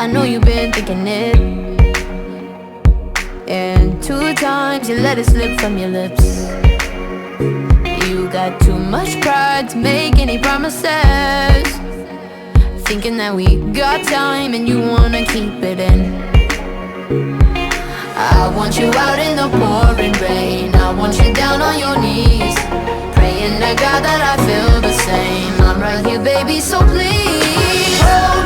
I know you've been thinking it, and 2 times you let it slip from your lips. You got too much pride to make any promises, thinking that we got time and you wanna keep it in. I want you out in the pouring rain, I want you down on your knees, praying to God that I feel the same. I'm right here, baby, so please hold